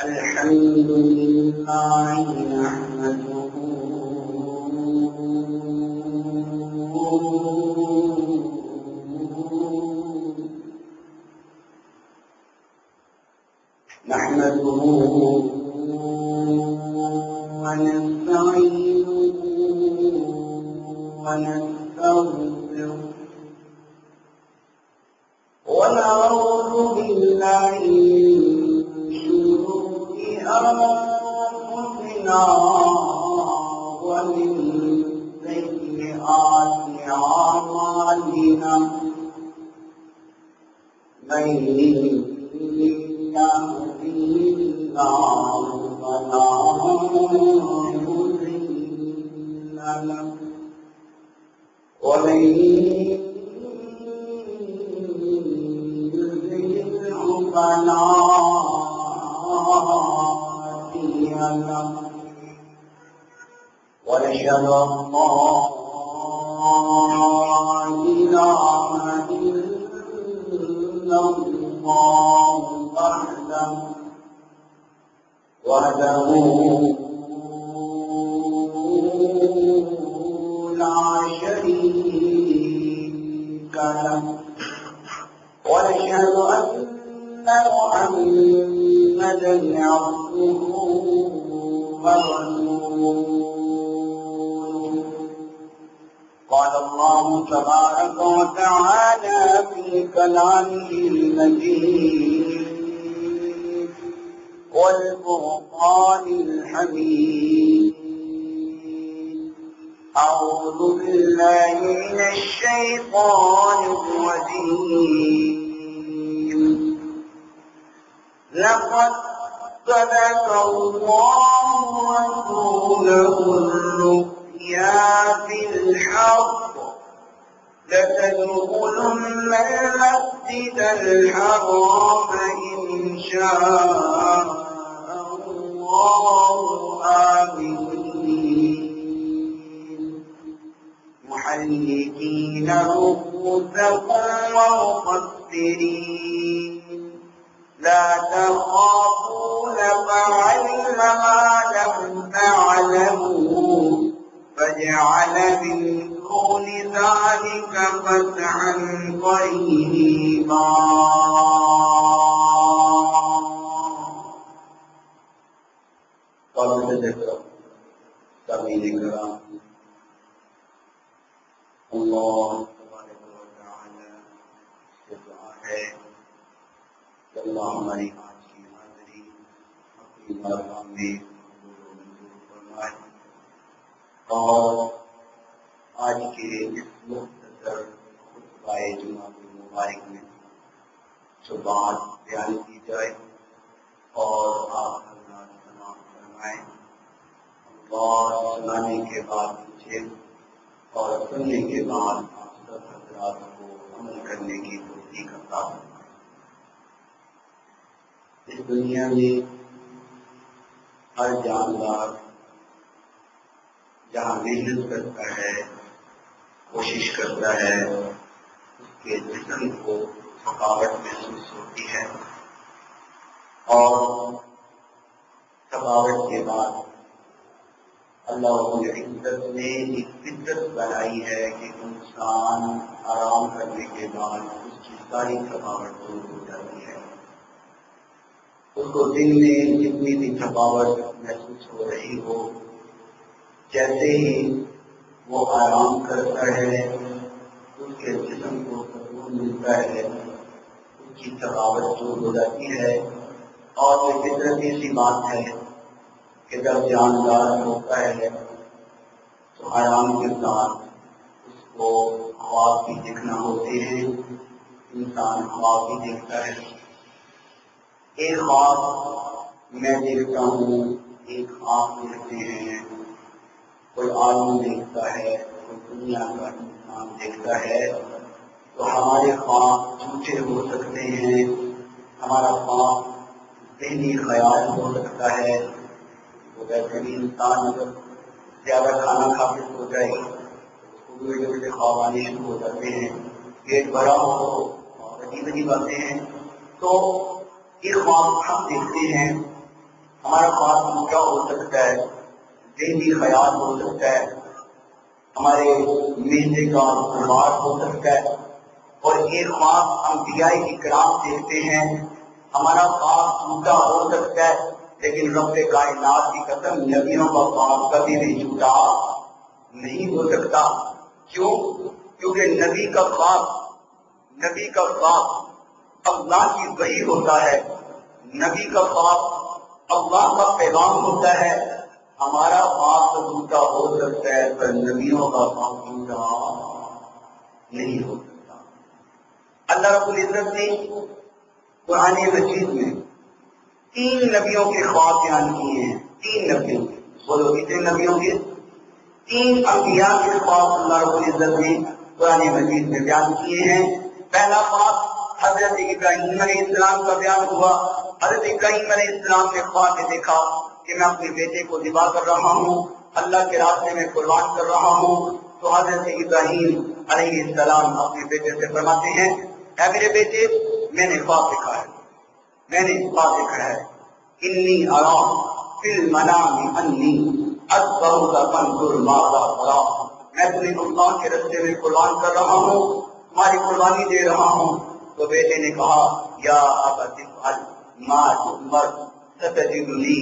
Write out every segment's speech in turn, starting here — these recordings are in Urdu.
الحمد لله نحمده ونستعينه ونستغفره ونعوذ بالله من شرور أنفسنا ومن سيئات أعمالنا من يهده الله فلا مضل له ومن يضلل فلا هادي له ونشهد أن لا إله إلا الله وحده لا شريك له ونشهد أن محمدا عبده ورسوله قال الله تبارك وتعالى في كلامه المجيد والفرقان الحميد أعوذ بالله من الشيطان الرجيم لقد صدق الله رسوله الرؤيا بالحق لتدخلن المسجد الحرام إن شاء الله آمنين محلقين رؤوسكم ومقصرين لا تخافون فعلم ما لم تعلموا فجعل من دون ذلك فتحا قريبا اللہ تبارک و تعالی سے دعا ہے کہ اللہ ہماری آج کی حاضری اپنی بارگاہ میں منظور فرمائے اور آج کے اس مختصر خطبہ جمعہ المبارک میں جو بات بیان کی جائے اور آپ حضرات سماعت فرمائیں اور سنانے کے بعد مجھے اور سننے کے بعد آپ سب حضرات کو عمل کرنے کی توفیق عطا فرمائے۔ اس دنیا میں ہر جاندار جہاں محنت کرتا ہے کوشش کرتا ہے اس کے جسم کو تھکاوٹ محسوس ہوتی ہے اور تھکاوٹ کے بعد اللہ عزت نے ایک فطرت بنائی ہے کہ انسان آرام کرنے کے بعد اس کی ساری تھکاوٹ دور ہو جاتی ہے۔ اس کو دن میں جتنی بھی تھکاوٹ محسوس ہو رہی ہو جیسے ہی وہ آرام کرتا ہے اس کے جسم کو سکون ملتا ہے، اس کی تھکاوٹ دور ہو جاتی ہے اور یہ فطرتی سی بات ہے کہ جب جاندار ہوتا ہے تو آرام کے ساتھ اس کو خواب بھی دیکھنا ہوتے ہیں، انسان خواب بھی دیکھتا ہے۔ ایک خواب میں دیکھتا ہوں، ایک خواب دیکھتے ہیں، کوئی عالم دیکھتا ہے، کوئی دنیا کا انسان دیکھتا ہے، تو ہمارے خواب جھوٹے ہو سکتے ہیں، ہمارا خواب ذہنی خیال ہو سکتا ہے۔ ویسے بھی انسان اگر زیادہ کھانا کھا کے سو جائے تو بھی خواب آنے شروع ہو جاتے ہیں، پیٹ بھرا ہو عجیب عجیب باتیں ہیں۔ تو یہ خواب ہم دیکھتے ہیں ہمارا خواب کیا ہو سکتا ہے، ذہنی خیال ہو سکتا ہے، ہمارے میزے کا پروار ہو سکتا ہے، اور یہ خواب انبیاء کرام دیکھتے ہیں۔ ہمارا خواب جھوٹا ہو سکتا ہے، لیکن رب کائنات کی قسم نبیوں کا خواب کبھی بھی جھوٹا نہیں ہو سکتا۔ کیوں؟ کیونکہ نبی کا خواب اللہ کی وحی ہوتا ہے، نبی کا خواب اللہ کا پیغام ہوتا ہے۔ ہمارا خواب تو جھوٹا ہو سکتا ہے، پر نبیوں کا خواب جھوٹا نہیں ہو سکتا۔ اللہ رب العزت نے قرآن مجید میں 3 نبیوں کے خواب بیان کیے ہیں۔ 3 نبیوں کے، بولو کتنے نبیوں کے؟ 3 انبیاء کے خواب اللہ رب العزت نے قرآن مجید میں بیان کیے ہیں۔ پہلا خواب حضرت ابراہیم علیہ السلام کا بیان ہوا۔ حضرت ابراہیم علیہ السلام نے خواب میں دیکھا کہ میں اپنے بیٹے کو ذبح کر رہا ہوں، اللہ کے راستے میں قربان کر رہا ہوں۔ تو حضرت ابراہیم علیہ السلام اپنے بیٹے سے فرماتے ہیں، اے میرے بیٹے، میں نے خواب دیکھا ہے، انی ارا فی المنام انی اذبحک فانظر ماذا تری، میں تمہیں اللہ کے راستے میں قربان کر رہا ہوں، تمہاری قربانی دے رہا ہوں۔ تو بیٹے نے کہا، یا ابت افعل ما تؤمر ستجدنی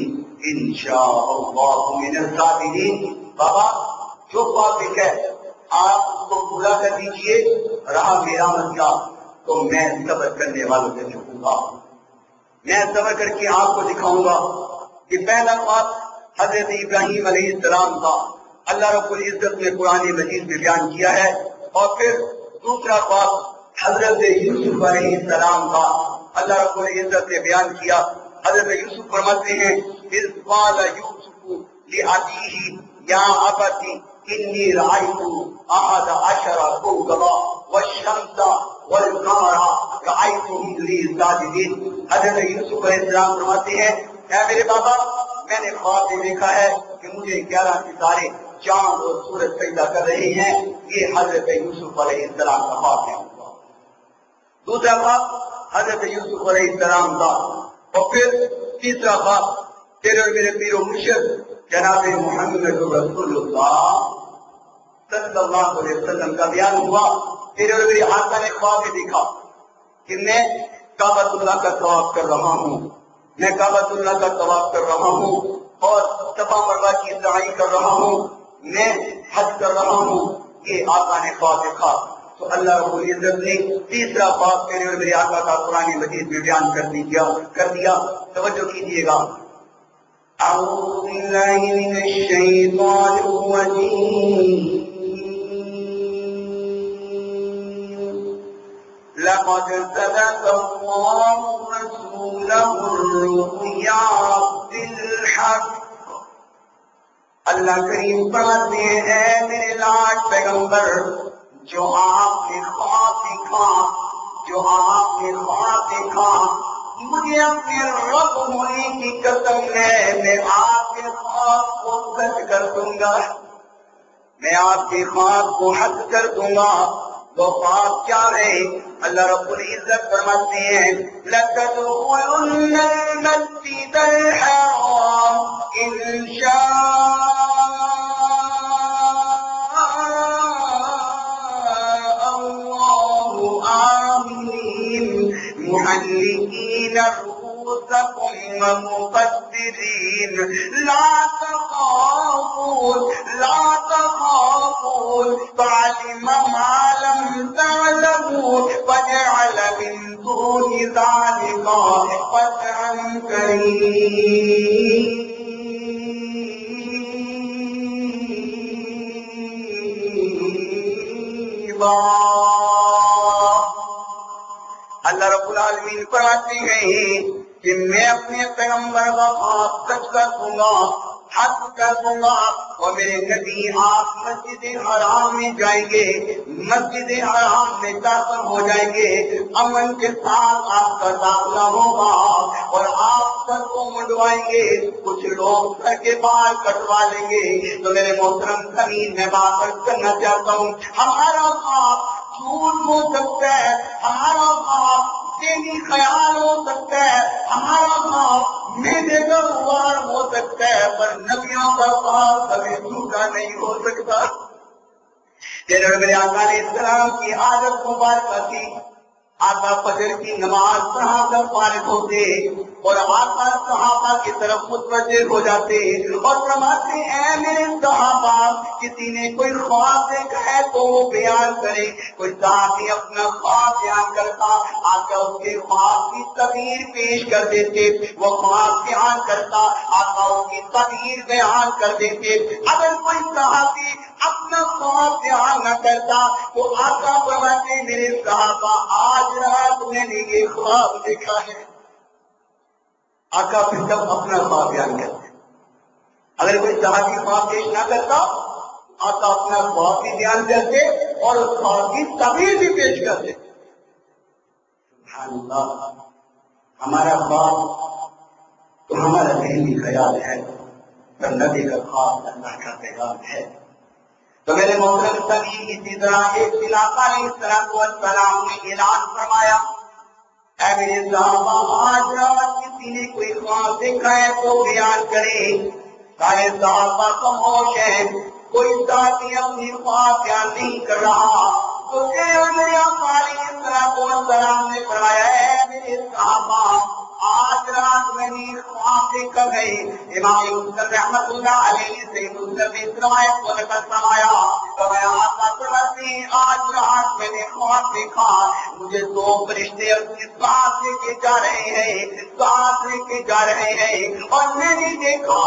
ان شاء اللہ من الصابرین۔ بابا جو خواب دیکھا ہے آپ اس کو پورا کر دیجئے، رہا میرا مسئلہ تو میں صبر کرنے والوں سے چھپوں گا، میں صبر کر کے آپ کو دکھاؤں گا۔ یہ پہلا خواب حضرت ابراہیم علیہ السلام کا اللہ رب العزت نے قرآن مجید میں بیان کیا ہے۔ اور پھر دوسرا خواب حضرت یوسف علیہ السلام کا اللہ رب العزت نے بیان کیا۔ حضرت یوسف فرماتے ہیں، اذ قال یوسف لأبیہ یا ابت انی رأیت احد عشر کوکبا والشمس والقمر رأیتهم لی ساجدین۔ حضرت یوسف علیہ السلام فرماتے ہیں، اے میرے بابا، میں نے خواب میں دیکھا ہے کہ مجھے 11 ستارے، چاند اور سورج سجدہ کر رہے ہیں۔ یہ حضرت یوسف علیہ السلام کا خواب ہے۔ دوسرا خواب حضرت یوسف علیہ السلام کا، اور پھر تیسرا خواب تیرے اور میرے پیر و مرشد جناب محمد رسول اللہ صلی اللہ علیہ وسلم کا بیان ہوا۔ تیرے اور میرے آقا نے خواب میں دیکھا کہ میں کعبۃ اللہ کا طواف کر رہا ہوں، میں کعبۃ اللہ کا طواف کر رہا ہوں اور صفا مروہ کی سعی کر رہا ہوں، میں حج کر رہا ہوں۔ یہ آقا نے خواب دیکھا۔ تو اللہ رب العزت نے تیسرا خواب تیرے اور میرے آقا کا قرآن مجید میں بیان کر دیا۔ توجہ کیجیے گا، اعوذ باللہ من الشیطان الرجیم، لقد صدق اللہ رسولہ الرؤیا بالحق۔ اللہ کریم فرماتے ہیں، اے میرے لاڈ پیغمبر، جو آپ نے خواب دیکھا، مجھے اپنے رب ہونے کی قسم ہے، میں آپ کے خواب کو سچ کر دوں گا، میں آپ کے خواب کو حق کر دوں گا۔ وہ خواب کیا ہے؟ اللہ رب العزت فرماتے ہیں، لَتَدْخُلُنَّ الْمَسْجِدَ الْحَرَامَ إِنْ محلقين رؤوسكم ومقصرين لا تخافون فعلم ما لم تعلموا فجعل من دون ذلك فتحا قريبا۔ اللہ رب العالمین فرماتے ہیں کہ میں اپنے پیغمبر کا خواب سچ کر دوں گا، حق کر دوں گا، اور میرے نبی آپ مسجد حرام میں جائیں گے، مسجد حرام میں داخل ہو جائیں گے، امن کے ساتھ آپ کا داخلہ ہوگا اور آپ سر کو منڈوائیں گے، کچھ لوگ سر کے بال کٹوا لیں گے۔ تو میرے محترم زمین میں بات کرنا چاہتا ہوں، ہمارا خواب جھوٹ ہو سکتا ہے، ہمارا خواب ذہنی خیال ہو سکتا ہے، ہمارا خواب میرے کا خواب ہو سکتا ہے پر نبیوں کا خواب کبھی جھوٹا نہیں ہو سکتا۔ میرے آقا علیہ السلام کی عادت مبارکہ تھی، آقا فجر کی نماز پڑھا کر فارغ ہوتے اور آقا صحابہ کی طرف متوجہ ہو جاتے اور فرماتے اے میرے صحابہ کسی نے کوئی خواب دیکھا ہے تو وہ بیان کرے۔ کوئی صحابی اپنا خواب بیان کرتا، آقا اس کے خواب کی تعبیر پیش کر دیتے، وہ خواب بیان کرتا، آقا اس کی تعبیر بیان کر دیتے۔ اگر کوئی صحابی اپنا خواب بیان نہ کرتا تو آقا فرماتے میرے صحابہ آج رات میں نے یہ خواب دیکھا ہے۔ آقا پھر تب اپنا خواب بیان کرتے۔ اگر کوئی صحابی خواب پیش نہ کرتا آقا اپنا خواب بھی بیان کرتے اور اس خواب کی تعبیر بھی پیش کرتے۔ سبحان اللہ، ہمارا خواب تو ہمارا ذہنی خیال ہے پر نبی کا خواب اللہ کا پیغام ہے۔ تو میرے محترم سبھی اسی طرح ایک دن آقا علیہ السلام نے اعلان فرمایا اے میرے صحابہ آج رات کسی نے کوئی خواب دیکھا ہے تو بیان کرے۔ سارے صحابہ خاموش ہیں، کوئی صحابی اپنی خواب بیان نہیں کر رہا۔ تو میرے آقا علیہ السلام نے فرمایا اے میرے صحابہ آج رات میں نے خواب دیکھا ہے۔ امام مسلم رحمۃ اللہ علیہ سے مسلم اس روایت کو نقل فرمایا آقا فرماتے ہیں آج رات میں نے خواب دیکھا، مجھے دو فرشتے اپنے ساتھ لے کے جا رہے ہیں، ساتھ لے کے جا رہے ہیں اور میں نے دیکھا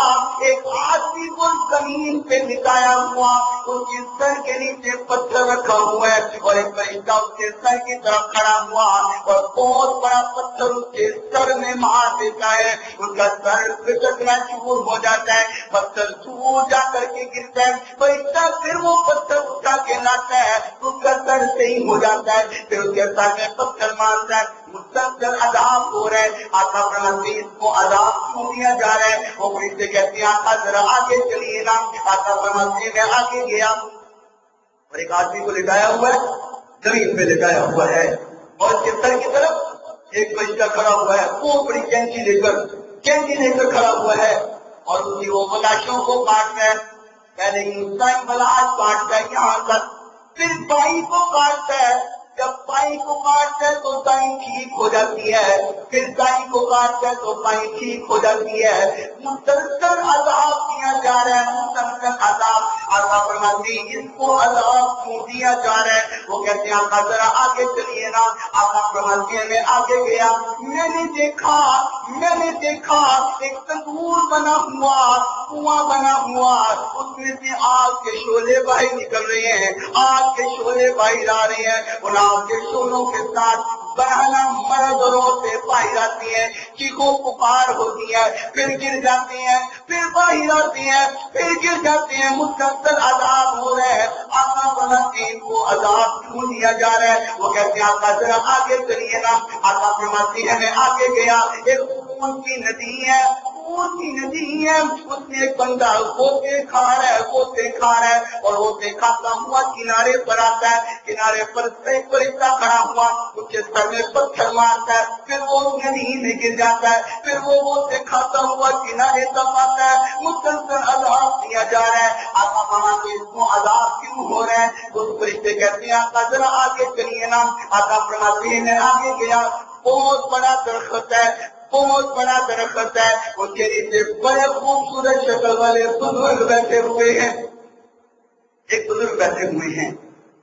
ایک آدمی کو زمین پہ لٹایا ہوا، اس کے سر کے نیچے پتھر رکھا ہوا ہے اور ایک فرشتہ اس کے سر کی طرف کھڑا ہوا اور بہت بڑا پتھر اس کے سر میں مار دیتا ہے، ان کا سر پھسلنا شروع ہو جاتا ہے، پتھر دور جا کر کے گرتا ہے، فرشتہ پھر وہ پتھر اٹھا کے لاتا ہے، اس کا سر صحیح ہو جاتا ہے، پھر اس کے سر میں پتھر مارتا ہے، مسلسل عذاب ہو رہا ہے۔ آقا فرماتے اس کو عذاب کیوں دیا جا رہا ہے؟ وہ فرشتے کہتے ہیں آقا ذرا آگے چلیے نا۔ آقا فرماتے میں آگے گیا اور ایک آدمی کو لٹایا ہوا ہے، زمین پہ لٹایا ہوا ہے اور اس کے سر کی طرف ایک فرشتہ کھڑا ہوا ہے، وہ بڑی کینچی لے کر کھڑا ہوا ہے اور اس کی وہ لاشوں کو کاٹتا ہے، پہلے انسان بلاش کاٹتا ہے یہاں تک، پھر بائی کو کاٹتا ہے، جب بائی کو کاٹتا ہے تو دائیں ٹھیک ہو جاتی ہے، پھر دائیں کو کاٹتا ہے تو بائیں ٹھیک ہو جاتی ہے، مسلسل عذاب دیا جا رہا ہے، مسلسل عذاب۔ آقا فرماتے ہیں اس کو عذاب کیوں دیا جا رہا ہے؟ وہ کہتے ہیں آقا ذرا آگے چلیے نا۔ آقا فرماتے ہیں میں آگے گیا، میں نے دیکھا ایک تندور بنا ہوا، کنواں بنا ہوا، اس میں سے آگ کے شعلے باہر نکل رہے ہیں، آگ کے شعلے باہر آ رہے ہیں، ان آگ کے شعلوں کے ساتھ بہنا مرد اور عورتیں باہر آتی ہیں، چیخو پکار ہوتی ہے، پھر گر جاتے ہیں، پھر باہر آتے ہیں، پھر گر جاتے ہیں، مسلسل عذاب ہو رہے ہیں۔ آقا فرماتے ہیں کو عذاب کیوں دیا جا رہا ہے؟ وہ کہتے ہیں آقا ذرا آگے چلیے نا۔ آقا فرماتے ہیں میں آگے گیا، ایک خون کی ندی ہے، اس میں ایک بندہ گوتے کھا رہا ہے اور گوتے کھاتا ہوا کنارے پر آتا ہے، کنارے پر ایک فرشتہ کھڑا ہوا، اس کے سر میں پتھر مارتا ہے، پھر وہ ندی میں گر جاتا ہے، پھر وہ گوتے کھاتا ہوا کنارے تک آتا ہے، مسلسل عذاب دیا جا رہا ہے۔ آقا فرماتے ہیں اس کو عذاب کیوں ہو رہا ہے؟ اس فرشتے کہتے ہیں آقا ذرا آگے چلیے نا۔ آقا فرماتے ہیں میں آگے گیا، بہت بڑا درخت ہے، اس کے نیچے بڑے خوبصورت شکل والے بزرگ بیٹھے ہوئے ہیں، ایک بزرگ بیٹھے ہوئے ہیں،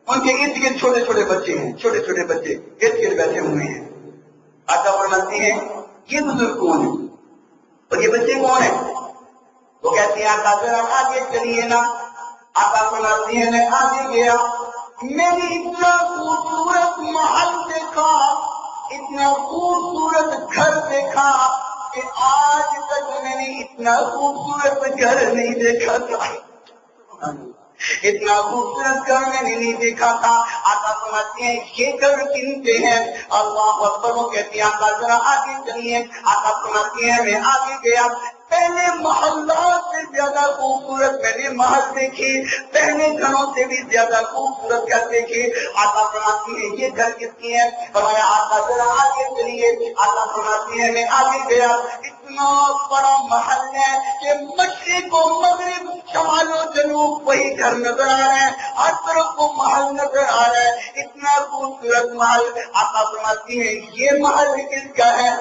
ان کے ارد گرد چھوٹے چھوٹے بچے ارد گرد بیٹھے ہوئے ہیں۔ آقا فرماتے ہیں یہ بزرگ کون ہے اور یہ بچے کون ہیں؟ وہ کہتے ہیں آقا ذرا آگے چلیے نا۔ آقا فرماتے ہیں میں آگے گیا، میں نے اتنا خوبصورت محل دیکھا، اتنا خوبصورت گھر دیکھا کہ آج تک میں نے اتنا خوبصورت گھر نہیں دیکھا تھا، اتنا خوبصورت گھر میں نے نہیں دیکھا تھا۔ آقا فرماتے ہیں یہ گھر کن کے ہیں؟ اللہ اکبر۔ وہ کہتے ہیں آقا ذرا آگے چلیے۔ آقا فرماتے ہیں میں آگے گیا، پہلے محلات سے زیادہ خوبصورت میں نے محل دیکھے، پہلے گھروں سے بھی زیادہ خوبصورت گھر دیکھے۔ آقا فرماتی ہیں یہ گھر کس کی ہے؟ فرمایا آقا ذرا آگے چلیے۔ آقا فرماتی ہیں میں آگے گیا، اتنا بڑا محل ہے کہ مشرق و مغرب، شمال و جنوب وہی گھر نظر آ رہے ہیں، ہر طرف کو محل نظر آ رہا ہے، اتنا خوبصورت محل۔ آقا فرماتی ہیں یہ محل کس کا ہے؟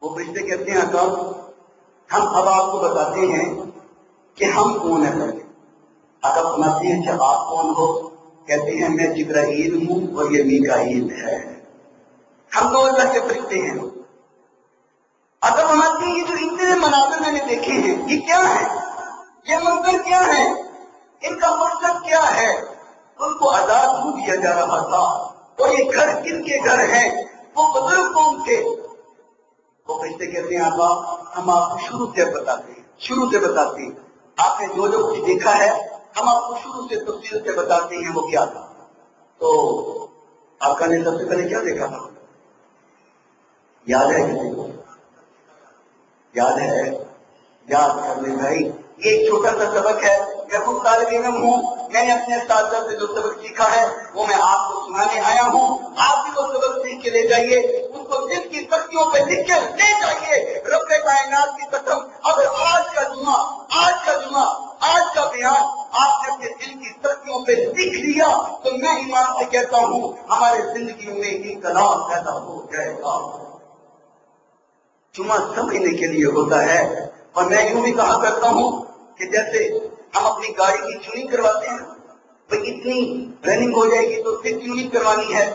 وہ فرشتے کہتے ہیں آقا ہم اب آپ کو بتاتے ہیں کہ ہم کون ہیں پہلے۔ آقا فرماتے ہیں اچھا آپ کون ہو؟ کہتے ہیں میں جبرائیل ہوں اور یہ میکائیل ہے، ہم دو اللہ کے فرشتے ہیں۔ آقا فرماتے ہیں یہ جو اتنے مناظر میں نے دیکھے ہیں یہ کیا ہے؟ یہ منظر کیا ہے؟ ان کا مقصد کیا ہے؟ ان کو آزاد ہو دیا جا رہا تھا، اور یہ گھر کن کے گھر ہیں؟ وہ بزرگ کون تھے؟ وہ فرشتے کہتے ہیں آقا ہم آپ کو شروع سے بتاتے ہیں، شروع سے بتاتے ہیں، آپ نے جو جو کچھ دیکھا ہے ہم آپ کو شروع سے تفصیل سے بتاتے ہیں وہ کیا تھا۔ تو آقا نے سب سے پہلے کیا دیکھا تھا؟ یاد ہے کسی کو؟ یاد ہے؟ یاد کر لیں بھائی، یہ ایک چھوٹا سا سبق ہے، میں خود طالب علم ہوں، میں نے اپنے اساتذہ سے جو سبق سیکھا ہے وہ میں آپ کو سنانے آیا ہوں۔ آپ بھی وہ سبق سیکھ کے لے جائیے، اس کو دل کی تختیوں پہ لکھ کے لے جائیے۔ رب کائنات کی قسم اگر آج کا جمعہ آج کا بیان آپ نے اپنے دل کی تختیوں پہ لکھ لیا تو میں ایمان سے کہتا ہوں ہمارے زندگیوں میں انقلاب پیدا ہو جائے گا۔ جمعہ سمجھنے کے لیے ہوتا ہے، اور میں یوں بھی کہا کرتا ہوں کہ جیسے ہم اپنی گاڑی کی چوننگ کرواتے ہیں، بھائی اتنی رننگ ہو جائے گی تو پھر چوننگ کروانی ہے،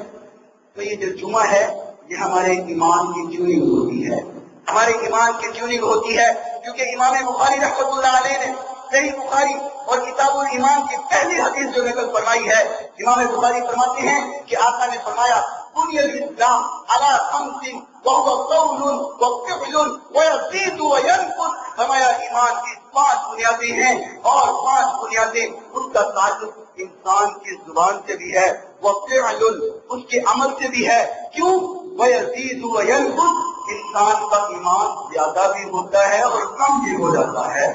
تو یہ جو جمعہ ہے یہ ہمارے ایمان کی چوننگ ہوتی ہے، ہمارے ایمان کی چوننگ ہوتی ہے، کیونکہ امام بخاری رحمۃ اللہ علیہ نے صحیح بخاری اور کتاب الایمان کی پہلی حدیث جو نقل فرمائی ہے، امام بخاری فرماتے ہیں کہ آقا نے فرمایا بني الاسلام على خمس وهو قول وفعل ويزيد وينقص۔ فرمایا ایمان کی 5 بنیادیں ہیں، اور 5 بنیادیں اس کا تعلق انسان کی زبان سے بھی ہے، وفعل اس کے عمل سے بھی ہے۔ کیوں؟ ويزيد وينقص، انسان کا ایمان زیادہ بھی ہوتا ہے اور کم بھی ہو جاتا ہے۔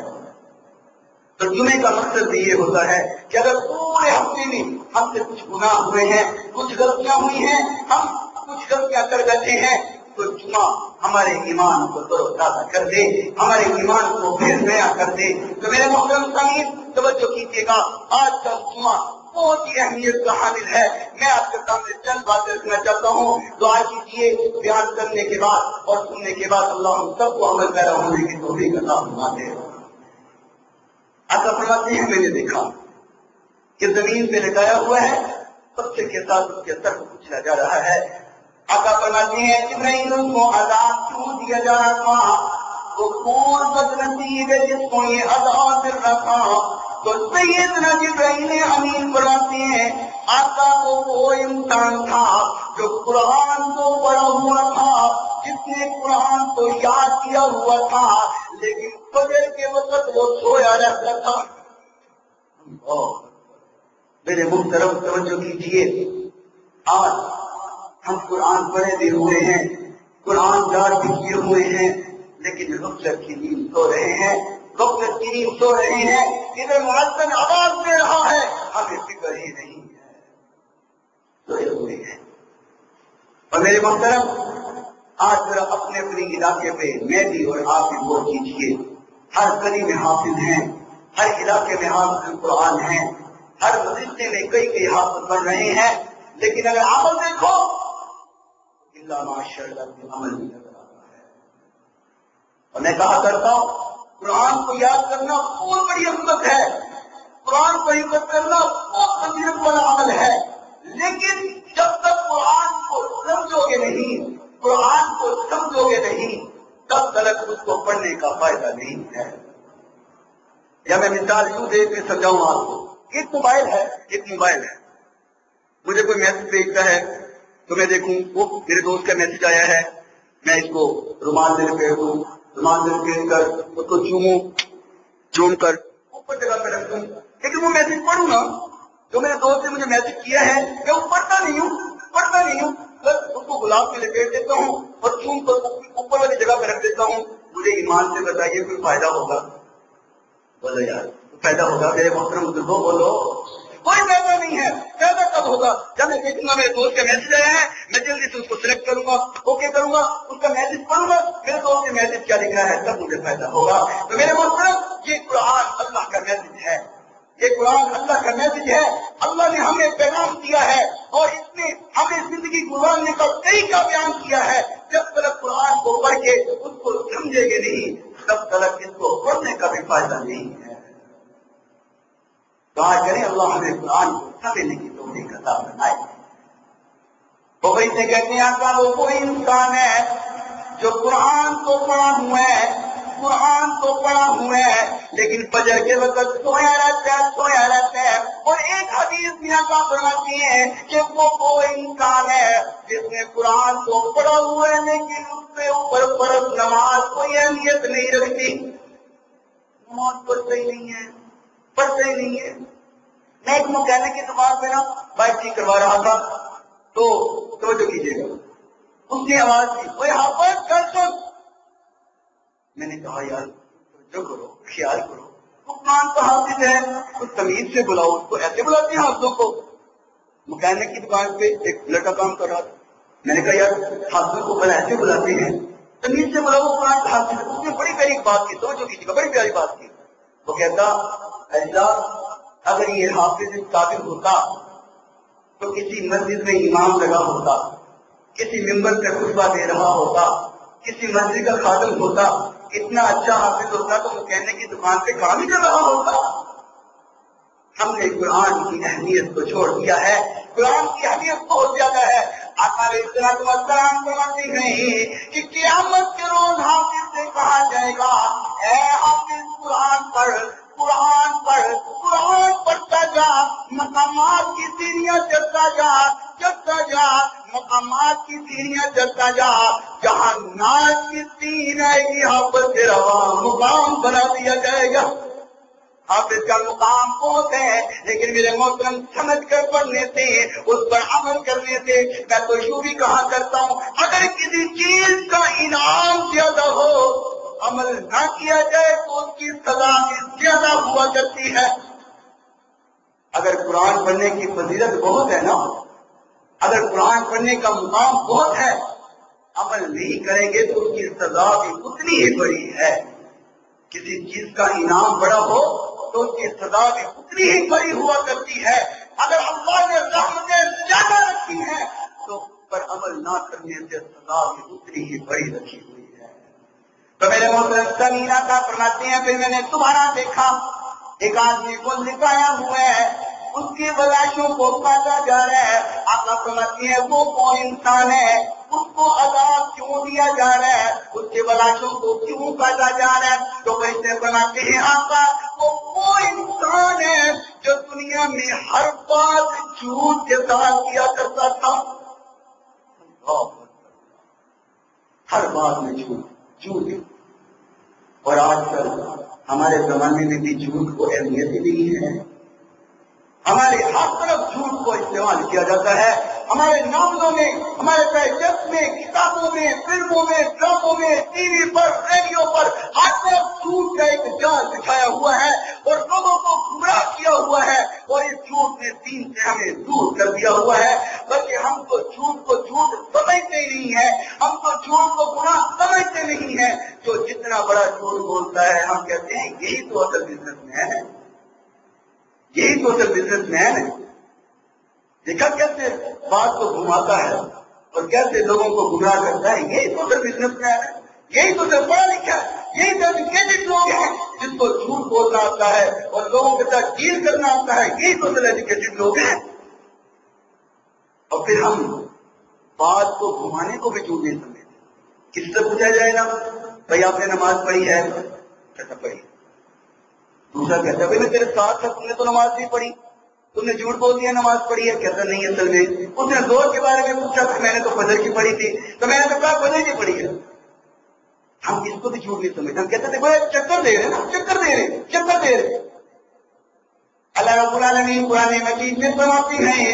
تو جمعے کا مقصد بھی یہ ہوتا ہے کہ اگر پورے ہفتے میں ہم سے کچھ گناہ ہوئے ہیں، کچھ غلطیاں ہوئی ہیں، ہم کچھ غلطیاں کر بیٹھے ہیں، تو جمعہ ہمارے ایمان کو تر و تازہ کر دے، ہمارے ایمان کو پھر نیا کر دے۔ تو میرے محترم سامعین توجہ کیجیے گا، آج کا جمعہ بہت ہی اہمیت کا حامل ہے۔ میں آپ کے سامنے چند باتیں رکھنا چاہتا ہوں، دعا کیجیے بیان کرنے کے بعد اور سننے کے بعد اللہ ہم سب کو عمل پیرا ہونے کی توفیق عطا فرمائے۔ آقا فرماتے ہیں میں نے دیکھا کہ زمین پہ لٹایا ہوا ہے، پتھر کے ساتھ اس کے سر کو کچلا جا رہا ہے۔ آقا فرماتے ہیں جبرائیل کو عذاب کیوں دیا جا رہا تھا؟ وہ کون بدنصیب ہے جس کو یہ عذاب مل رہا؟ تو سیدنا جبرائیل امین فرماتے ہیں آقا کو وہ انسان تھا جو قرآن کو پڑھا ہوا تھا، جس نے قرآن کو یاد کیا ہوا تھا، لیکن فجر کے وقت وہ سویا رہتا تھا۔ میرے محترم توجہ کیجیے، آج ہم قرآن پڑھے بھی ہوئے ہیں، قرآن یاد بھی کیے ہوئے ہیں، لیکن غفلت کی نیند سو رہے ہیں، غفلت کی نیند سو رہے ہیں۔ ادھر مؤذن آواز دے رہا ہے، ہمیں فکر ہی نہیں ہے، سوئے ہوئے ہیں۔ اور میرے محترم آج ذرا اپنے اپنے علاقے پہ میں بھی اور آپ بھی غور کیجیے، ہر گلی میں حافظ ہیں، ہر علاقے میں حافظ قرآن ہیں، ہر مدرسے میں کئی حافظ بن رہے ہیں، لیکن اگر عمل دیکھو اللہ ماشاءاللہ کی عمل نہیں نظر آتا ہے۔ اور میں کہا کرتا ہوں قرآن کو یاد کرنا بہت بڑی عظمت ہے، قرآن کو حفظ کرنا بہت فضیلت والا عمل ہے، لیکن جب تک قرآن کو سمجھو گے نہیں، قرآن کو سمجھو گے نہیں، تب تک اس کو پڑھنے کا فائدہ نہیں ہے۔ یا میں مثال یوں دے کے سمجھاؤں آپ کو، ایک موبائل ہے، مجھے کوئی میسج بھیجتا ہے تو میں دیکھوں وہ میرے دوست کا میسج آیا ہے، میں اس کو رومال سے لپیٹ دوں، رومال سے لپیٹ کر اس کو چوم کر اوپر جگہ پہ رکھ دوں، لیکن وہ میسج پڑھوں نا جو میرے دوست نے مجھے میسج کیا ہے، میں وہ پڑھتا نہیں ہوں، بس اس کو گلاب میں لپیٹ دیتا ہوں اور چوم کر اوپر والی جگہ پہ رکھ دیتا ہوں۔ مجھے ایمان سے بتائیے کوئی فائدہ ہوگا؟ بولو یار فائدہ ہوگا میرے محترم بزرگوں، بولو کوئی فائدہ نہیں ہے۔ فائدہ کب ہوگا؟ جب میں دیکھوں گا میرے دوست کا میسج آیا ہے، میں جلدی سے اس کو سلیکٹ کروں گا، اوکے کروں گا، اس کا میسج پڑھوں گا، میرے دوست کے میسج کیا لکھا ہے، تب مجھے فائدہ ہوگا۔ تو میرے محترم یہ قرآن اللہ کا میسج ہے، یہ قرآن اللہ کا میسج ہے۔ اللہ نے ہمیں پیغام دیا ہے اور اس نے ہمیں زندگی گزارنے کا طریقہ بیان کیا ہے۔ جب تک قرآن کو پڑھ کے اس کو سمجھے گے نہیں، تب تک اس کو پڑھنے کا بھی فائدہ نہیں ہے۔ دعا کریں اللہ ہمیں قرآن کو سمجھنے کی توفیق عطا فرمائے۔ وہ سے کہتے ہیں آقا وہ کوئی انسان ہے جو قرآن کو پڑھا ہوا ہے، قرآن کو پڑھا ہوا ہے، لیکن فجر کے وقت سویا رہتا ہے۔ اور ایک حدیث میں آقا فرماتی ہے کہ وہ انسان ہے جس نے قرآن کو پڑھا ہوا ہے لیکن اس کے اوپر فرض نماز کوئی اہمیت نہیں رکھتی، نماز پڑھتا ہی نہیں ہے، پڑھتا ہی نہیں ہے۔ میں ایک مکینک کی دکان پہ نا بائک ٹھیک کروا رہا تھا، تو توجہ کیجیے گا، اس نے آواز دی وہ حافظ کر سن۔ میں نے کہا یار توجہ کرو، خیال کرو، وہ قرآن کا حافظ ہے، اس تمیز سے بلاؤ، اس کو ایسے بلاتے ہیں حافظوں کو۔ مکینک کی دکان پہ ایک لڑکا کام کر رہا تھا، میں نے کہا یار حافظوں کو بلا ایسے بلاتے ہیں، تمیز سے بلاؤ قرآن کا حافظ۔ اس نے بڑی پیاری بات کی، توجہ کیجیے گا، بڑی پیاری بات کی۔ وہ کہتا ایسا اگر یہ حافظ قابل ہوتا تو کسی مسجد میں امام لگا ہوتا، کسی ممبر پہ خطبہ دے رہا ہوتا، کسی مسجد کا خادم ہوتا، اتنا اچھا حافظ ہوتا تو وہ کہنے کی دکان پہ کام ہی کر رہا ہوتا۔ ہم نے قرآن کی اہمیت کو چھوڑ دیا ہے، قرآن کی اہمیت بہت زیادہ ہے۔ آقا علیہ الصلوۃ والسلام فرماتے ہیں کہ قیامت کے روز حافظ سے کہا جائے گا اے حافظ قرآن پڑھ، قرآن پڑھ، قرآن پڑھتا جا، مقامات کی سیڑھیاں چڑھتا جا، مقامات کی سیڑھیاں چڑھتا جا، جہاں ناز کی سین آئے گی حافظ سے رواں مقام بنا دیا جائے گا۔ حافظ کا مقام بہت ہے، لیکن میرے محترم سمجھ کر پڑھنے سے، اس پر عمل کرنے سے، میں تو یوں بھی کہا کرتا ہوں اگر کسی چیز کا انعام زیادہ ہو، عمل نہ کیا جائے تو اس کی سزا بھی زیادہ ہوا کرتی ہے۔ اگر قرآن پڑھنے کی فضیلت بہت ہے نا، اگر قرآن پڑھنے کا مقام بہت ہے، عمل نہیں کریں گے تو اس کی سزا بھی اتنی ہی بڑی ہے۔ کسی چیز کا انعام بڑا ہو تو اس کی سزا بھی اتنی ہی بڑی ہوا کرتی ہے۔ اگر اللہ نے رحمتیں زیادہ رکھی ہیں تو پر عمل نہ کرنے سے سزا بھی اتنی ہی بڑی رکھی ہوئی ہے۔ تو میرے محترم سامعین کا فرماتے ہیں پھر میں نے دوبارہ دیکھا ایک آدمی کو لٹایا ہوا ہے، اس کی ولاشوں کو کاٹا جا رہا ہے۔ آقا فرماتے ہیں وہ کون انسان ہے، اس کو عذاب کیوں دیا جا رہا ہے، اس کے ولاشوں کو کیوں کاٹا جا رہا ہے؟ تو ویسے فرماتے ہیں آقا وہ انسان ہے جو دنیا میں ہر بات جھوٹ کے ساتھ کیا کرتا تھا، ہر بات میں جھوٹ۔ اور آج کل ہمارے زمانے میں بھی جھوٹ کو اہمیت ہی نہیں ہے، ہمارے ہر طرف جھوٹ کو استعمال کیا جاتا ہے، ہمارے ناولوں میں، ہمارے ڈائجسٹ میں، کتابوں میں، فلموں میں، ڈراموں میں، ٹی وی پر، ریڈیو پر ہر طرف جھوٹ کا ایک جال بچھایا ہوا ہے اور لوگوں کو گمراہ کیا ہوا ہے، اور اس جھوٹ نے دین سے ہمیں دور کر دیا ہوا ہے۔ بلکہ ہم تو جھوٹ کو جھوٹ سمجھتے ہی نہیں ہے، ہم تو جھوٹ کو گناہ سمجھتے نہیں ہیں۔ جو جتنا بڑا جھوٹ بولتا ہے ہم کہتے ہیں یہی تو اصل بزنس مین ہے، یہی تو اصل بزنس مین ہے۔ دیکھا کیسے بات کو گھماتا ہے اور کیسے لوگوں کو گمراہ کرتا ہے، یہی تو اصل بزنس مین ہے، یہی تو پڑھا لکھا ہے، یہی تو ایجوکیٹڈ لوگ ہیں جس کو جھوٹ بولنا آتا ہے اور لوگوں کے ساتھ ڈیل کرنا آتا ہے، یہی تو اصل ایجوکیٹڈ لوگ ہیں۔ اور پھر ہم بات کو گھمانے کو بھی جھوٹ نہیں سمجھتے۔ کس سے پوچھا جائے گا بھائی آپ نے نماز پڑھی ہے، کیسا پڑھی؟ دوسرا کہتا ہے بھائی میں تیرے ساتھ تھا، تم نے تو نماز نہیں پڑھی، تم نے جھوٹ بول دیا نماز پڑھی ہے، کہتا نہیں اصل میں اس نے زور کے بارے میں پوچھا کہ میں نے تو فجر کی پڑھی تھی، تو میں نے تو کہا فجر کی پڑھی ہے۔ ہم اس کو بھی جھوٹ نہیں سمجھتے، ہم کہتے تھے چکر دے رہے نا، چکر دے رہے۔ اللہ رب العالمین قرآن مجید میں فرماتے ہیں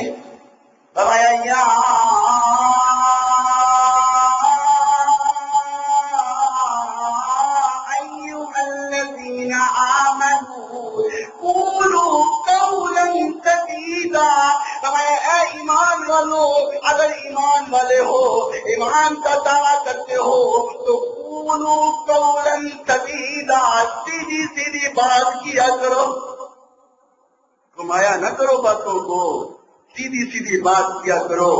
ایمان کا دعویٰ کرتے ہو تو قولوا قولا سدیدا، سیدھی سیدھی بات کیا کرو، گھمایا نہ کرو باتوں کو، سیدھی سیدھی بات کیا کرو،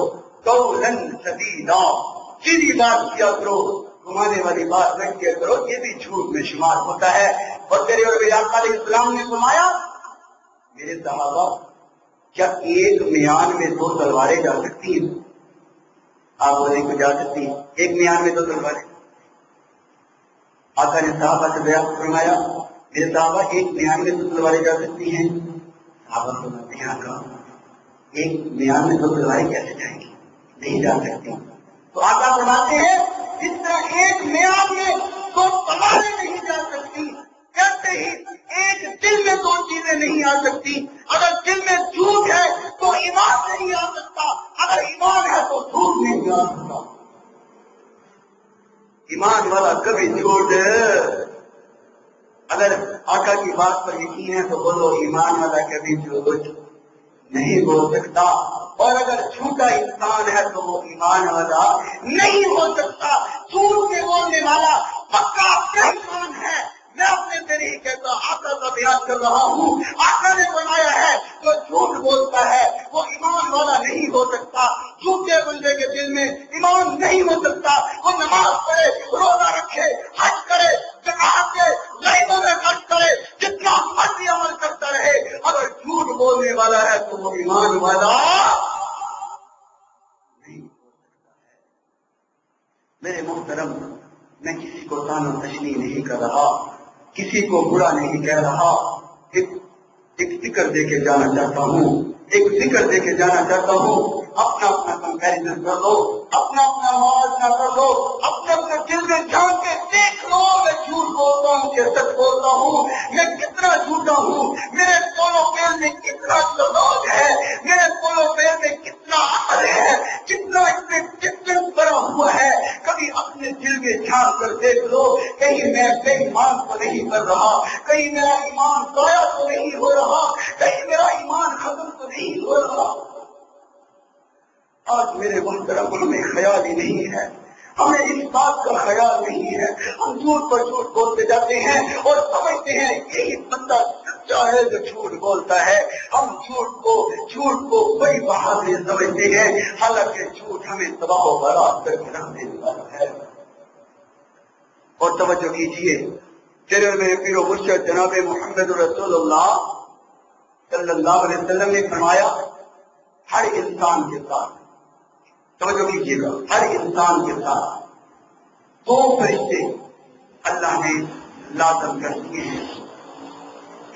قولا سدیدا، سیدھی بات کیا کرو، گھمانے والی بات نہ کیا کرو، یہ بھی جھوٹ میں شمار ہوتا ہے۔ اور میرے اور میرے آقا علیہ السلام نے فرمایا، میرے صحابہ کیا ایک میان میں دو تلواریں جا سکتی ہیں؟ آپ بولیں کہ جا سکتی ہیں، ایک میان میں دو تلواریں؟ آقا نے صحابہ سے بیان فرمایا، میرے صحابہ ایک میان میں دو تلواریں جا سکتی ہیں؟ صحابہ فرماتے ہیں آقا ایک میان میں دو تلواریں کیسے جائیں گی؟ نہیں جا سکتی۔ تو آقا فرماتے ہیں جس طرح ایک میان میں دو تلواریں نہیں جا سکتی، کہتے ہی ایک دل میں دو چیزیں نہیں آ سکتی۔ اگر دل میں جھوٹ ہے تو ایمان نہیں آ سکتا، اگر ایمان ہے تو جھوٹ نہیں آ سکتا۔ ایمان والا کبھی جھوٹ، اگر آقا کی بات پر یقین ہے تو بولو ایمان والا کبھی جھوٹ نہیں بول سکتا، اور اگر جھوٹا انسان ہے تو وہ ایمان والا نہیں ہو سکتا۔ جھوٹ کے بولنے والا پکا ایمان ہے۔ میں اپنے سے نہیں کہتا، آقا کا بیان کر رہا ہوں۔ آقا نے بنایا ہے جو جھوٹ بولتا ہے وہ ایمان والا نہیں ہو سکتا۔ جھوٹے بندے کے دل میں ایمان نہیں ہو سکتا۔ وہ نماز پڑھے، روزہ رکھے، حج کرے، زکات دے، غیبوں میں خرچ کرے، جتنا مرضی عمل کرتا رہے، اگر جھوٹ بولنے والا ہے تو وہ ایمان والا نہیں ہو سکتا ہے۔ میرے محترم، میں کسی کو طعن و تشنیع نہیں کر رہا، کسی کو برا نہیں کہہ رہا، ایک ذکر دے کے جانا چاہتا ہوں، ایک ذکر دے کے جانا چاہتا ہوں۔ اپنا اپنا کمپیریزن کر لو، اپنا اپنا موازنہ کر لو، اپنے اپنے دل میں جان کے دیکھ لو، میں جھوٹ بولتا ہوں کہ سچ بولتا ہوں، میں کتنا جھوٹا ہوں، میرے پولو پیل میں کتنا سلوک ہے، میرے پولو پیل میں کتنا عقل ہے، کتنا اس میں ڈفرنس بنا ہوا ہے۔ کبھی اپنے دل میں جھانک کر دیکھ لو، کہیں میں بے ایمان تو نہیں کر رہا، کہیں میرا ایمان ضائع تو نہیں ہو رہا، کہیں میرا ایمان ختم تو نہیں ہو رہا۔ آج میرے محترم ہمیں خیال ہی نہیں ہے، ہمیں اس بات کا خیال نہیں ہے، ہم جھوٹ پر جھوٹ بولتے جاتے ہیں اور سمجھتے ہیں یہی بندہ سچا ہے جو جھوٹ بولتا ہے۔ ہم جھوٹ کو بڑی بہادری سمجھتے ہیں، حالانکہ جھوٹ ہمیں تباہ و برباد کر کے رکھ دینے والا ہے۔ اور توجہ کیجیے، میرے پیر و مرشد جناب محمد رسول اللہ صلی اللہ علیہ وسلم نے فرمایا، ہر انسان کے ساتھ، توجہ کیجیے گا، ہر انسان کے ساتھ دو فرشتے اللہ نے لازم کر دیے ہیں۔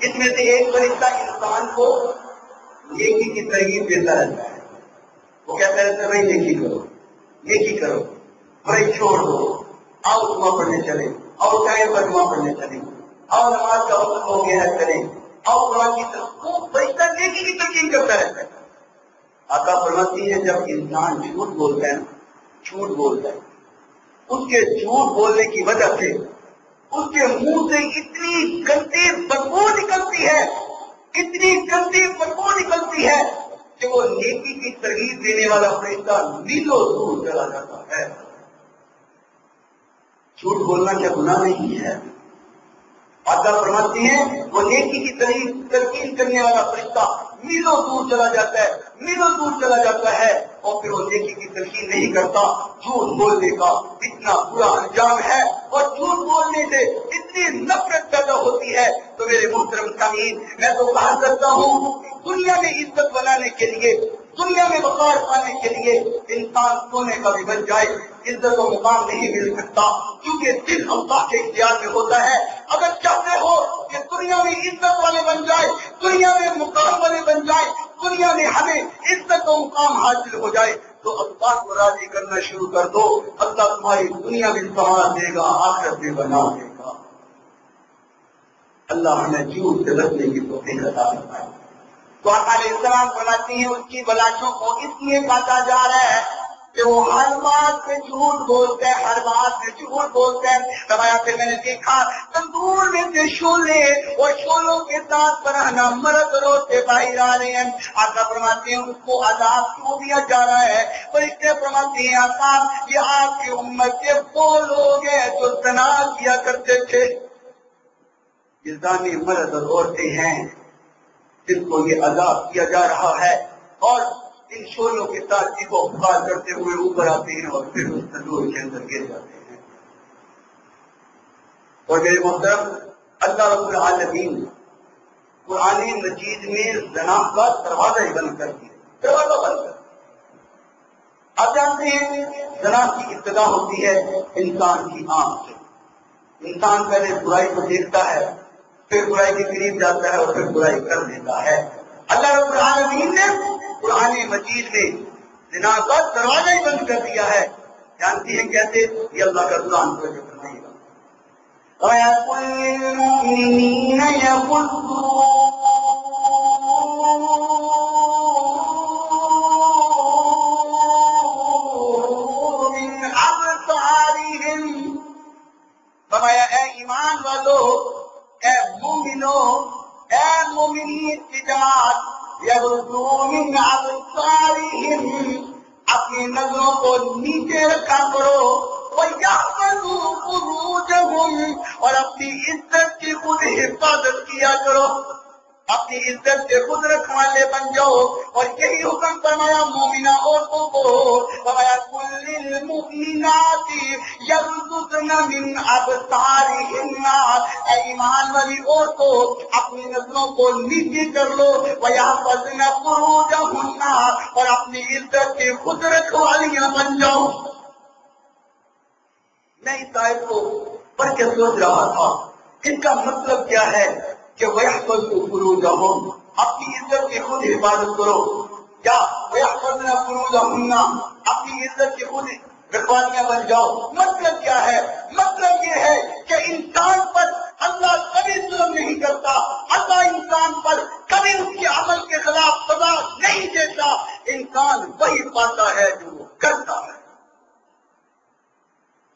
اس میں سے ایک فرشتہ انسان کو نیکی کی ترغیب دیتا رہتا ہے، وہ کہتا رہتا ہے بھائی نیکی کرو، نیکی کرو، بھائی چھوڑ دو، آؤ جمعہ پڑھنے چلے، آؤ ٹائم پر جمعہ پڑھنے چلے، آؤ نماز کا وقت ہو گیا ہے چلیں، آؤ قرآن کی طرف، وہ فرشتہ نیکی کی ترغیب کرتا رہتا ہے۔ آقا فرماتی ہے جب انسان جھوٹ بولتا ہے، جھوٹ بولتا ہے، اس کے جھوٹ بولنے کی وجہ سے اس کے منہ سے اتنی گندی بدبو نکلتی ہے، اتنی گندی بدبو نکلتی ہے کہ وہ نیکی کی ترغیب دینے والا فرشتہ میلوں دور چلا جاتا ہے۔ جھوٹ بولنا کیا گناہ نہیں ہے؟ آقا فرماتی ہیں وہ نیکی کی ترغیب کرنے والا فرشتہ میلوں دور چلا جاتا ہے، میلوں دور چلا جاتا ہے، اور پھر وہ نیکی کی ترغیب نہیں کرتا۔ جھوٹ بولنے کا اتنا برا انجام ہے، اور جھوٹ بولنے سے اتنی نفرت پیدا ہوتی ہے۔ تو میرے محترم سامعین، میں تو کہا کرتا ہوں، دنیا میں عزت بنانے کے لیے، دنیا میں وقار پانے کے لیے انسان سونے کا بھی بن جائے، عزت و مقام نہیں مل سکتا، کیونکہ دل اللہ کے اختیار میں ہوتا ہے۔ اگر چاہتے ہو کہ دنیا میں عزت والے بن جائے، دنیا میں مقام والے بن جائے، دنیا میں ہمیں عزت و مقام حاصل ہو جائے، تو اللہ کو راضی کرنا شروع کر دو، اللہ تمہاری دنیا بھی سنوار دے گا، آخرت بھی بنا دے گا۔ اللہ ہمیں جھوٹ سے بچنے کی توفیق عطا فرمائے۔ تو آقا علیہ السلام فرماتے ہیں اس کی بلاشوں کو اس لیے کاٹا جا رہا ہے کہ وہ ہر بات میں جھوٹ بولتے ہیں، ہر بات میں جھوٹ بولتے ہیں۔ فرمایا پھر میں نے دیکھا تندور میں سے شولے اور شولوں کے ساتھ برہنہ مرد روتے باہر آ رہے ہیں۔ آقا فرماتے ہیں اس کو عذاب کیوں دیا جا رہا ہے؟ فرشتے فرماتے ہیں آقا یہ آپ کی امت کے وہ لوگ ہیں جو زنا کیا کرتے تھے۔ یہ زانی مرد اور عورتیں ہیں جن کو یہ عذاب کیا جا رہا ہے، اور ان شولوں کے ساتھ جی کو پکار کرتے ہوئے اوپر آتے ہیں اور پھر اس تندور کے اندر گر جاتے ہیں۔ اور میرے محترم، اللہ رب العالمین قرآن مجید میں زنا کا دروازہ ہی بند کر دیا، دروازہ بند کر دیا۔ آپ جانتے ہیں زنا کی ابتدا ہوتی ہے انسان کی آنکھ سے۔ انسان پہلے برائی کو دیکھتا ہے، پھر برائی کے قریب جاتا ہے اور پھر برائی کر دیتا ہے۔ اللہ رب العالمین نے قرآن مجید میں زنا کا دروازہ ہی بند کر دیا ہے۔ جانتی ہیں کیسے؟ یہ اللہ کا قرآن کو جو فرمائے گا وَيَقُلْ لِلْمُؤْمِنِينَ يَغُضُّوا مِنْ أَبْصَارِهِمْ، فرمایا اے ایمان والو، اے مومنو، اے مومنین تجارت، یغضوا من ابصارہم، اپنی نظروں کو نیچے رکھا کرو، وَيَحْفَظُوا فُرُوجَهُمْ، اور اپنی عزت کی خود حفاظت کیا کرو، اپنی عزت سے خود رکھنے والے بن جاؤ۔ اور یہی حکم فرمایا مومنہ عورتوں کو، فرمایا کل المؤمنات یغضضن من ابصارہن، اے ایمان والی عورتوں اپنی نظروں کو نیچے کر لو، ویحفظن فروجہن، اور اپنی عزت سے خود رکھنے والیاں بن جاؤ۔ میں اس آیت کو پڑھ کے سوچ رہا تھا ان کا مطلب کیا ہے کہ وَيَحْفَظُوا فُرُوجَهُمْ، اپنی عزت کی خود حفاظت کرو، یا وَيَحْفَظْنَ فُرُوجَهُنَّ، اپنی عزت کی خود رکھوالیاں بن جاؤ۔ مطلب کیا ہے؟ مطلب یہ ہے کہ انسان پر اللہ کبھی ظلم نہیں کرتا، اللہ انسان پر کبھی اس کے عمل کے خلاف سزا نہیں دیتا، انسان وہی پاتا ہے جو وہ کرتا ہے۔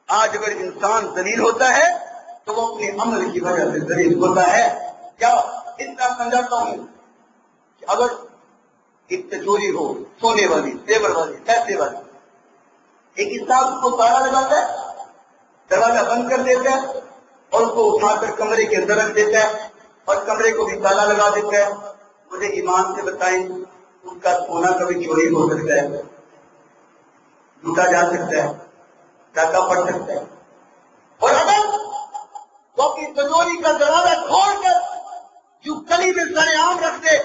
آج اگر انسان ذلیل ہوتا ہے تو وہ اپنے عمل کی وجہ سے ذلیل ہوتا ہے۔ کیا اس طرح سمجھاتا ہوں کہ اگر ایک تجوری ہو، سونے والی، زیور والی، پیسے والی، ایک انسان کو تالا لگاتا ہے، دروازہ بند کر دیتا ہے اور اس کو اٹھا کر کمرے کے اندر رکھ دیتا ہے اور کمرے کو بھی تالا لگا دیتا ہے، مجھے ایمان سے بتائیں اس کا سونا کبھی چوری ہو سکتا ہے، لوٹا جا سکتا ہے، ڈاکہ پڑ سکتا ہے؟ اور اگر وہ اپنی تجوری کا دروازہ کھول کر جو گلی میں سر عام رکھ دے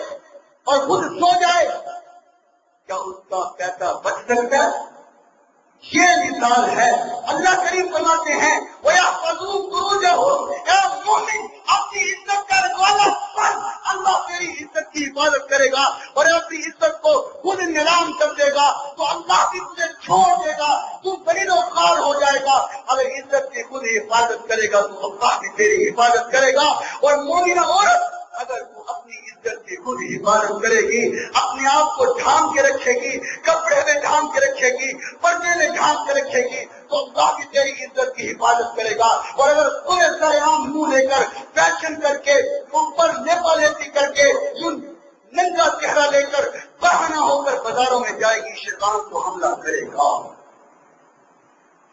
اور خود سو جائے، کیا اس کا پیسہ بچ سکتا ہے؟ یہ مثال ہے۔ اللہ کریم فرماتے ہیں وَيَحْفَظُوا فُرُوجَهُمْ، اے مومن اپنی عزت کا رکھوالا بن، اللہ تیری عزت کی حفاظت کرے گا، اور اپنی عزت کو خود نیلام کر دے گا تو اللہ بھی تجھے چھوڑ دے گا، تو ذلیل و خوار ہو جائے گا۔ اگر عزت کی خود حفاظت کرے گا تو اللہ بھی تیری حفاظت کرے گا۔ اور مومنہ عورت اگر وہ اپنی عزت کی خود حفاظت کرے گی، اپنے آپ کو ڈھانپ کے رکھے گی، کپڑے میں ڈھانپ کے رکھے گی، پردے میں ڈھانپ کے رکھے گی، تو اللہ بھی تیری عزت کی حفاظت کرے گا۔ اور اگر پورے سیام منہ لے کر، فیشن کر کے، اوپر نیپا لیتی کر کے، یوں ننگا چہرہ لے کر، بہانہ ہو کر بازاروں میں جائے گی، شیطان کو حملہ کرے گا۔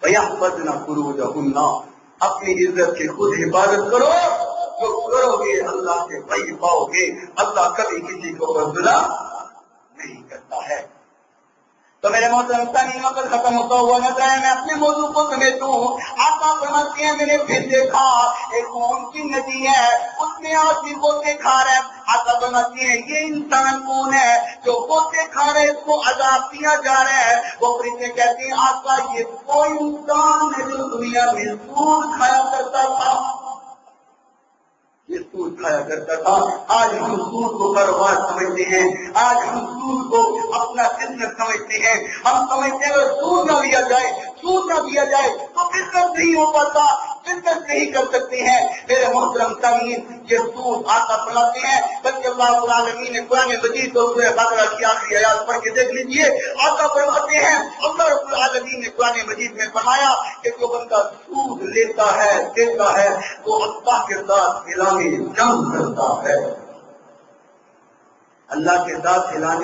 وَيَحْفَظْنَ فُرُوجَهُنَّ، اپنی عزت کی خود حفاظت کرو، جو کرو گے اللہ سے وہی پاؤ گے۔ اللہ کبھی کسی کو ظلم نہیں کرتا ہے۔ تو میرے محترم سامعین، وقت ختم ہوتا ہوا نظر ہے، میں اپنے موضوع کو سمیٹوں۔ آقا فرماتے ہیں میں نے پھر دیکھا ایک خون کی ندی ہے، اس میں آدمی غوطے کھا رہا ہے۔ آقا فرماتے ہیں یہ انسان کون ہے جو غوطے کھا رہے، اس کو عذاب دیا جا رہا ہے؟ وہ فرشتے کہتے ہیں آقا یہ وہ انسان ہے جو دنیا میں سود کھایا کرتا تھا، یہ سود کھایا کرتا تھا۔ آج ہم سود کو کاروبار سمجھتے ہیں، آج ہم سود کو اپنا بزنس سمجھتے ہیں۔ ہم سمجھتے ہیں اگر سود نہ لیا جائے، سود نہ دیا جائے تو بزنس نہیں ہو پاتا۔ شرکت نہیں کر سکتے ہیں۔ میرے محترم سامعین، یہ سود آقا فرماتے ہیں بلکہ اللہ رب العالمین نے قرآن مجید کو سورہ بقرہ کی آخری آیات پڑھ کے دیکھ لیجئے، آقا فرماتے ہیں اللہ رب العالمین نے قرآن مجید میں فرمایا کہ جو بندہ سود لیتا ہے دیتا ہے وہ اللہ کے ساتھ اعلان جنگ کرتا ہے، اللہ کے ساتھ اعلان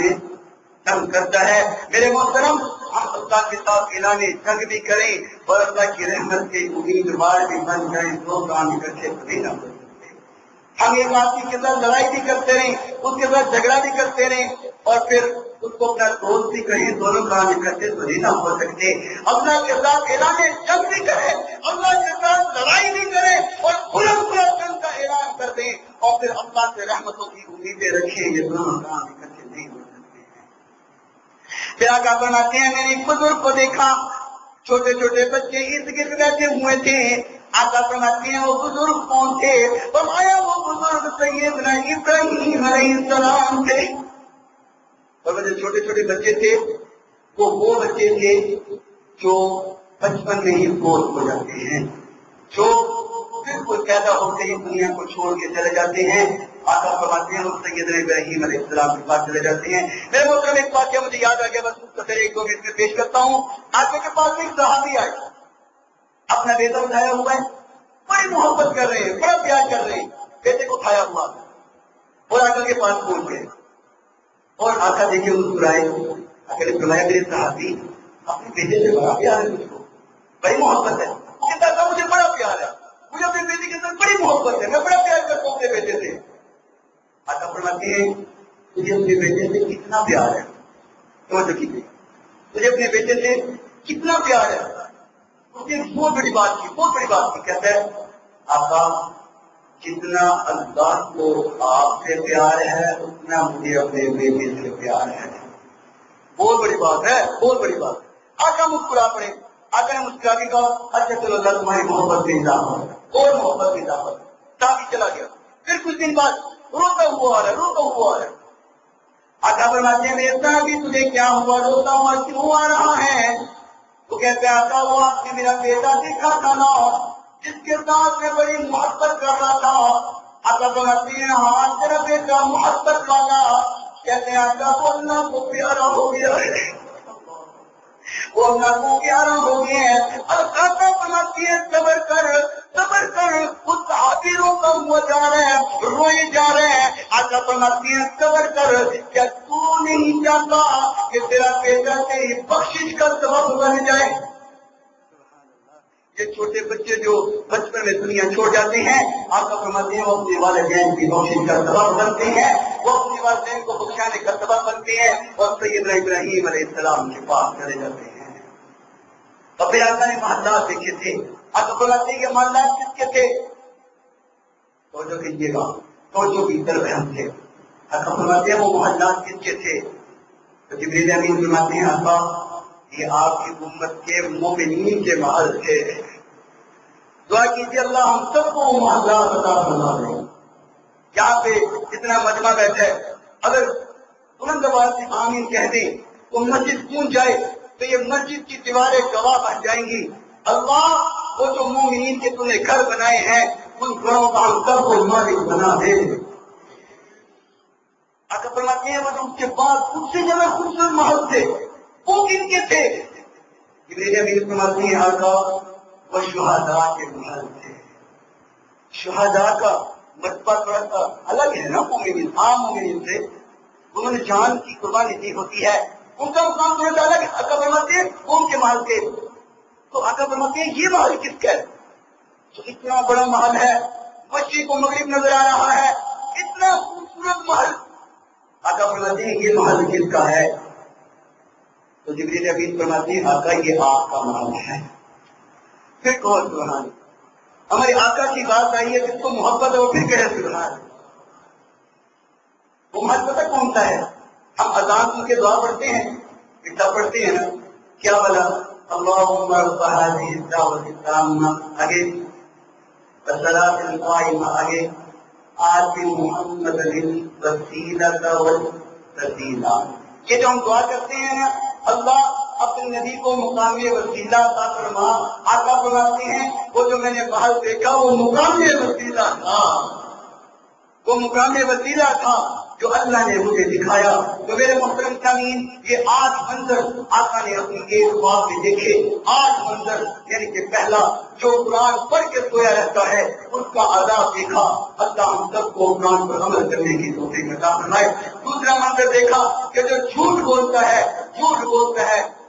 جنگ کرتا ہے۔ میرے محترم، ہم اللہ کے ساتھ اعلان جنگ بھی کریں اور اللہ کی رحمت کے امیدوار بھی بن جائیں، دو کام اکٹھے نہیں نہ کر سکتے۔ ہم ایک آدمی کے ساتھ لڑائی بھی کرتے رہیں، اس کے ساتھ جھگڑا بھی کرتے رہیں اور پھر اس کو اپنا دوست بھی کہیں، دونوں کام اکٹھے تو نہیں نہ ہو سکتے۔ اللہ کے ساتھ اعلان جنگ بھی کریں، اللہ کے ساتھ لڑائی بھی کریں اور کھلا کھلا جنگ کا اعلان کر دیں اور پھر اللہ سے رحمتوں کی امیدیں رکھیں، یہ دونوں کام اکٹھے نہیں ہو سکتے ہیں۔ پھر آقا فرماتے ہیں میں نے ایک بزرگ کو دیکھا، چھوٹے چھوٹے بچے ارد گرد بیٹھے ہوئے تھے۔ آقا فرماتے ہیں وہ بزرگ کون تھے؟ فرمایا وہ بزرگ سیدنا ابراہیم علیہ السلام تھے۔ اور جو چھوٹے چھوٹے بچے تھے وہ بچے تھے جو بچپن میں ہی فوت ہو جاتے ہیں، جو بالکل پیدا ہوتے ہی دنیا کو چھوڑ کے چلے جاتے ہیں۔ آقا فرماتے ہیں وہ سیدنا ابراہیم علیہ السلام کے پاس چلے جاتے ہیں۔ میرے محترم ایک واقعہ مجھے یاد آ گیا، بس مختصر ایک دو منٹ میں پیش کرتا ہوں۔ آقا کے پاس ایک صحابی آئے، اپنا بیٹا اٹھایا ہوا ہے، بڑی محبت کر رہے ہیں، بڑا پیار کر رہے ہیں، بیٹے کو اٹھایا ہوا اور آقا کے پاس پہنچ گئے اور آقا دیکھے مسکرائے۔ آقا نے فرمایا میرے صحابی اپنے بیٹے سے بڑا پیار ہے، مجھ کو بڑی محبت ہے، وہ کہتا تھا مجھے بڑا پیار ہے، مجھے اپنے بیٹے کے ساتھ بڑی محبت ہے، میں بڑا پیار کرتا ہوں اپنے بیٹے سے۔ آقا فرماتے ہیں تجھے اپنے بیٹے سے کتنا پیار ہے؟ توجہ کیجیے، تجھے اپنے بیٹے سے کتنا پیار ہے؟ اس نے بہت بڑی بات کی، بہت بڑی بات کی۔ کہتا ہے آقا جتنا اللہ کو آپ سے پیار ہے اتنا مجھے اپنے بیٹے سے پیار ہے۔ بہت بڑی بات ہے، بہت بڑی بات۔ آقا مسکرا پڑے، آقا نے مسکرا کے کہا اچھا چلو اللہ تمہاری محبت میں اضافہ اور محبت میں اضافہ۔ صحابی چلا گیا۔ پھر کچھ دن بعد روتا ہوا آ رہا ہے، روتا ہوا آ رہا ہے۔ آقا فرماتے ہیں میرے صحابی تجھے کیا ہوا، روتا ہوا کیوں آ رہا ہے؟ تو کہتے ہیں آقا وہ آپ نے میرا بیٹا دیکھا تھا نا جس کے ساتھ میں بڑی محبت کر رہا تھا۔ آقا فرماتے ہیں ہاں تیرا بیٹا محبت والا، کہتے ہیں آقا وہ اللہ کو پیارا ہو گیا ہے، وہ اللہ کو پیارا ہو گیا ہے۔ آقا فرماتی ہے صبر کر، صبر کر، اس صحابی روتا ہوا جا رہا ہے، روئے جا رہے ہیں۔ آقا فرماتی ہے صبر کر، کیا تو نہیں چاہتا کہ تیرا بیٹا تیری بخشش کا سبب بن جائے؟ یہ چھوٹے بچے جو بچپن میں دنیا چھوڑ جاتے ہیں، آقا فرماتے ہیں وہ اپنے والدین کی بخشش کا سبب بنتے ہیں، وہ اپنے والدین کو بخشانے کا سبب بنتے ہیں اور سیدنا ابراہیم علیہ السلام کے پاس چلے جاتے ہیں۔ اور پھر آقا نے محلات دیکھے تھے۔ آقا فرماتے ہیں کہ محلات کس کے تھے؟ توجہ کیجیے گا، توجہ کی طرف ہم تھے۔ آقا فرماتے ہیں وہ محلات کس کے تھے؟ تو جبریل امین فرماتے ہیں آقا یہ آپ کی امت کے مومنین کے محل تھے۔ دعا کیجیے اللہ ہم سب کو وہ محلات عطا فرما دیں۔ یہاں پہ اتنا مجمع بیٹھا ہے، اگر بلند آواز سے آمین کہہ دیں تو مسجد گونج جائے تو یہ مسجد کی دیواریں گواہ بن جائیں گی۔ اللہ وہ جو مومنین کے تم نے گھر بنائے ہیں ان گھروں کا ہم سب کو مالک بنا دے۔ آقا فرماتے ہیں وہ جو اس کے بعد خود سے زیادہ خوبصورت محل تھے وہ کن کے تھے؟ جبریل امین فرماتے ہیں آقا وہ شہداء کے محل تھے۔ شہداء کا مرتبہ تھوڑا سا الگ ہے نا مومنین، عام مومنین سے، انہوں نے جان کی قربانی دی ہوتی ہے، ان کا مقام تھوڑا سا الگ ہے۔ آقا فرماتے ہیں ان کے محل کے، تو آقا فرماتے ہیں یہ محل کس کا ہے؟ تو اتنا بڑا محل ہے، مشرق و مغرب نظر آ رہا ہے، اتنا خوبصورت محل۔ آقا فرماتے ہیں یہ محل کس کا ہے؟ تو جبریل امین فرماتے ہیں آقا یہ آپ کا محل ہے۔ پھر کہو سبحان، ہمارے آقا کی بات آئی ہے جس کو محبت ہے وہ پھر کہے سبحان۔ وہ محل پتہ کون سا ہے؟ ہم اذان سن کے دعا پڑھتے ہیں، اتنا پڑھتے ہیں نا کیا بلا اللہم رب هذه الدعوة التامة آگے والصلاة القائمة آگے آت محمد الوسیلۃ والفضیلہ۔ یہ جو ہم دعا کرتے ہیں نا اللہ اپنے نبی کو مقام وسیلہ عطا فرما. آقا فرماتے ہیں وہ جو میں نے محل دیکھا وہ مقام وسیلہ تھا، وہ مقام وسیلہ تھا جو اللہ نے مجھے دکھایا. تو میرے محترم سامعین، یہ 8 منظر آقا نے اپنی ایک خواب میں دیکھے. 8 منظر یعنی کہ پہلا، جو قرآن پڑھ کے سویا رہتا ہے اس کا عذاب دیکھا. اللہ ہم سب کو قرآن پر عمل کرنے کی توفیق عطا فرمائے. دوسرا منظر دیکھا کہ جو جھوٹ بولتا ہے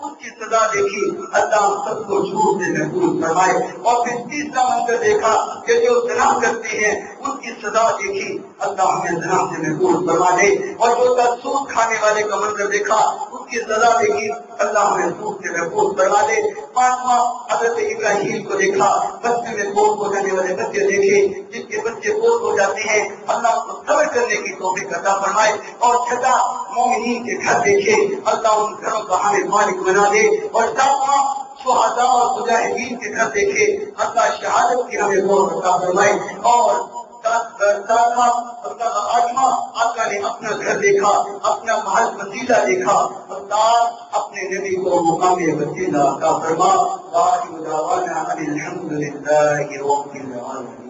اس کی سزا دیکھی. اللہ ہم سب کو جھوٹ سے محفوظ فرمائے. اور پھر تیسرا منظر دیکھا کہ جو زنا کرتے ہیں ان کی سزا دیکھی. اللہ ہمیں زنا سے محفوظ فرما دے. اور جو سود کھانے والے کا منظر دیکھا اس کی سزا دیکھی. اللہ ہمیں سود سے محفوظ فرما دے. 5واں حضرت ابراہیم کو دیکھا، بچے میں فوت ہو جانے والے بچے دیکھے، جس کے بچے فوت ہو جاتے ہیں اللہ کو صبر کرنے کی توفیق عطا فرمائے. اور 6واں مومنین کے گھر دیکھے، اللہ ان گھروں کا ہمیں مالک بنا دے. اور 7واں شہداء اور مجاہدین کے گھر دیکھے، اللہ شہادت کی ہمیں موت عطا فرمائے. اور 8واں آقا نے اپنا گھر دیکھا، اپنا محل وسیلہ دیکھا. اللہ اپنے نبی کو مقام وسیلہ عطا فرما. وآخر دعوانا ان الحمد للہ رب العالمین.